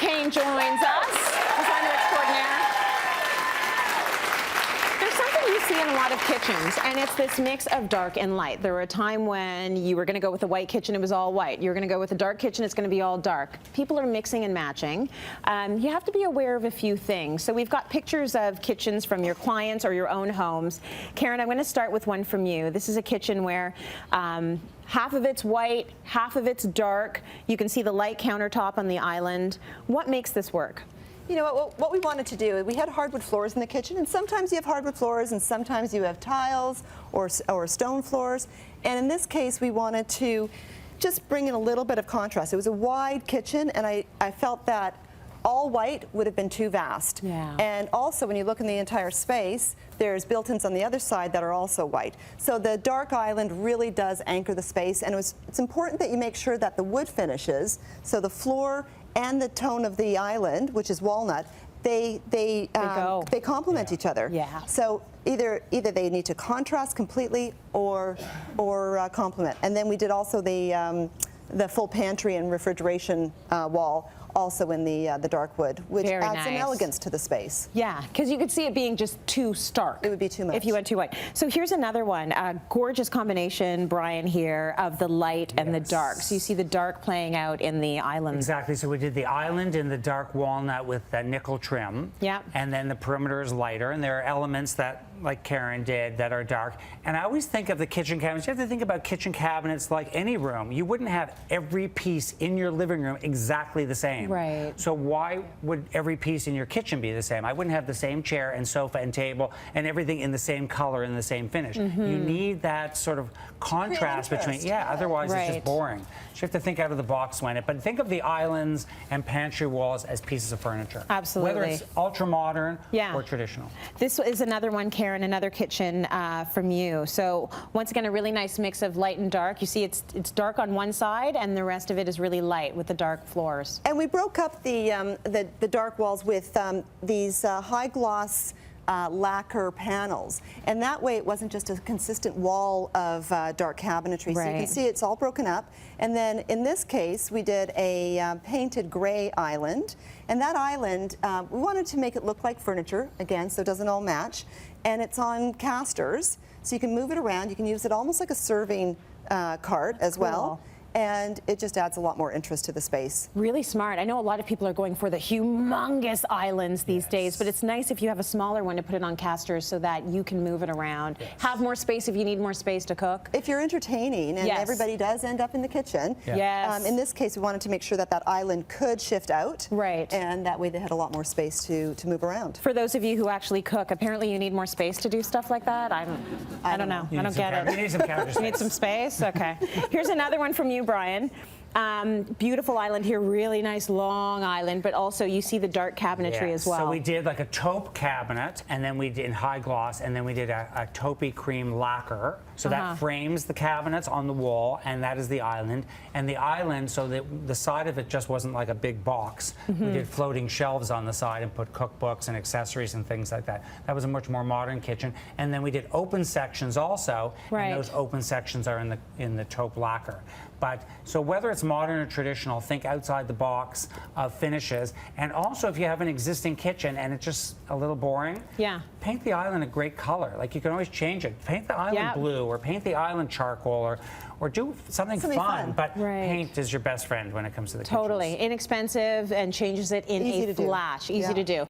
Kayne joins us, designer extraordinaire. There's something you see in a lot of kitchens, and it's this mix of dark and light. There were a time when you were going to go with a white kitchen, it was all white. You were going to go with a dark kitchen, it's going to be all dark. People are mixing and matching. You have to be aware of a few things. So we've got pictures of kitchens from your clients or your own homes. Karen, I'm going to start with one from you. This is a kitchen where half of it's white, half of it's dark. You can see the light countertop on the island. What makes this work? You know what we wanted to do, we had hardwood floors in the kitchen, and sometimes you have hardwood floors and sometimes you have tiles or stone floors. And in this case, we wanted to just bring in a little bit of contrast. It was a wide kitchen, and I felt that all white would have been too vast. Yeah. And also, when you look in the entire space, there's built-ins on the other side that are also white. So the dark island really does anchor the space, and it's important that you make sure that the wood finishes, so the floor and the tone of the island, which is walnut, they complement each other. Yeah. So either they need to contrast completely or complement. And then we did also the full pantry and refrigeration wall, also in the dark wood, which Very adds some nice. elegance to the space. Yeah, because you could see it being just too stark. It would be too much. If you went too white. So here's another one, a gorgeous combination, Brian, here, of the light and the dark. So you see the dark playing out in the island. Exactly, so we did the island in the dark walnut with that nickel trim. Yeah. And then the perimeter is lighter, and there are elements that, like Karen did, that are dark. And I always think of the kitchen cabinets, you have to think about kitchen cabinets like any room. You wouldn't have every piece in your living room exactly the same. Right. So why would every piece in your kitchen be the same? I wouldn't have the same chair and sofa and table and everything in the same color and the same finish. You need that sort of contrast between, otherwise it's just boring. So you have to think out of the box but think of the islands and pantry walls as pieces of furniture. Absolutely. Whether it's ultra modern or traditional. This is another one, Karen, another kitchen from you. So once again, a really nice mix of light and dark. You see it's dark on one side and the rest of it is really light with the dark floors. And we broke up the dark walls with these high gloss lacquer panels, and that way it wasn't just a consistent wall of dark cabinetry. So you can see it's all broken up. And then in this case we did a painted gray island, and that island we wanted to make it look like furniture again, so it doesn't all match, and it's on casters, so you can move it around. You can use it almost like a serving cart as well. And it just adds a lot more interest to the space. Really smart. I know a lot of people are going for the humongous islands these days, but it's nice if you have a smaller one to put it on casters so that you can move it around. Have more space if you need more space to cook. If you're entertaining, and everybody does end up in the kitchen. In this case, we wanted to make sure that that island could shift out. And that way they had a lot more space to move around. For those of you who actually cook, apparently you need more space to do stuff like that. I don't know. I don't get it. You need some counter space. You need some space? Okay. Here's another one from you, Brian. Beautiful island here, really nice long island, but also you see the dark cabinetry as well. So we did like a taupe cabinet, and then we did in high gloss, and then we did a taupey cream lacquer. So that frames the cabinets on the wall, and that is the island. And the island, so that the side of it just wasn't like a big box. We did floating shelves on the side and put cookbooks and accessories and things like that. That was a much more modern kitchen. And then we did open sections also, and those open sections are in the taupe lacquer. But so whether it's modern or traditional, think outside the box of finishes. And also, if you have an existing kitchen and it's just a little boring, paint the island a great color. Like, you can always change it. Paint the island blue, or paint the island charcoal, or do something fun. But paint is your best friend when it comes to the kitchen. Totally inexpensive and changes it in a flash. Easy to do.